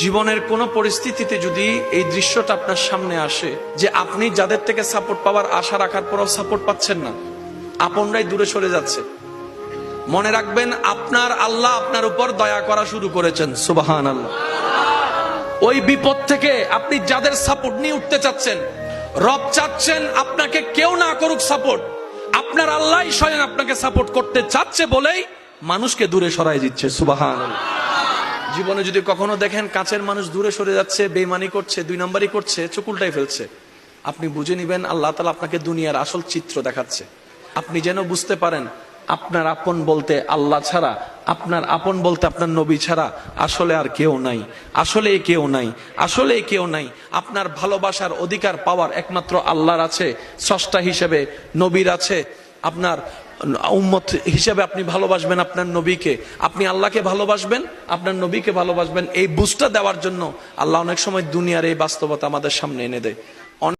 জীবনের কোন পরিস্থিতিতে যদি এই দৃশ্যটা আপনার সামনে আসে যে আপনি যাদের থেকে সাপোর্ট পাওয়ার আশা রাখার পরও সাপোর্ট পাচ্ছেন না, আপনরাই দূরে সরে যাচ্ছে, মনে রাখবেন আপনার আল্লাহ আপনার উপর দয়া করা শুরু করেছেন। সুবহানাল্লাহ। ওই বিপদ থেকে আপনি যাদের সাপোর্ট নিয়ে উঠতে চাচ্ছেন, রব চাচ্ছেন আপনাকে কেউ না করুক সাপোর্ট, আপনার আল্লাহই স্বয়ং আপনাকে সাপোর্ট করতে চাচ্ছে বলেই মানুষকে দূরে সরাই দিচ্ছে। সুবহানাল্লাহ। জীবনে যদি কখনো দেখেন কাছের মানুষ দূরে সরে যাচ্ছে, বেঈমানি করছে, দুই নম্বরই করছে, চোখ উল্টাই ফেলছে, আপনি বুঝে নিবেন আল্লাহ তাআলা আপনাকে দুনিয়ার আসল চিত্র দেখাচ্ছে। আপনি যেন বুঝতে পারেন আপনার আপন বলতে আল্লাহ ছাড়া, আপনার আপন বলতে আপনার নবী ছাড়া আসলে আর কেউ নাই, আসলে কেউ নাই, আসলে কেউ নাই। আপনার ভালোবাসার অধিকার পাওয়ার একমাত্র আল্লাহর আছে, স্রষ্টা হিসেবে নবীর আছে। আপনার উম্মত হিসেবে আপনি ভালোবাসবেন আপনার নবীকে, আপনি আল্লাহকে ভালোবাসবেন, আপনার নবীকে ভালোবাসবেন। এই বুঝটা দেওয়ার জন্য আল্লাহ অনেক সময় দুনিয়ার এই বাস্তবতা আমাদের সামনে এনে দেয়।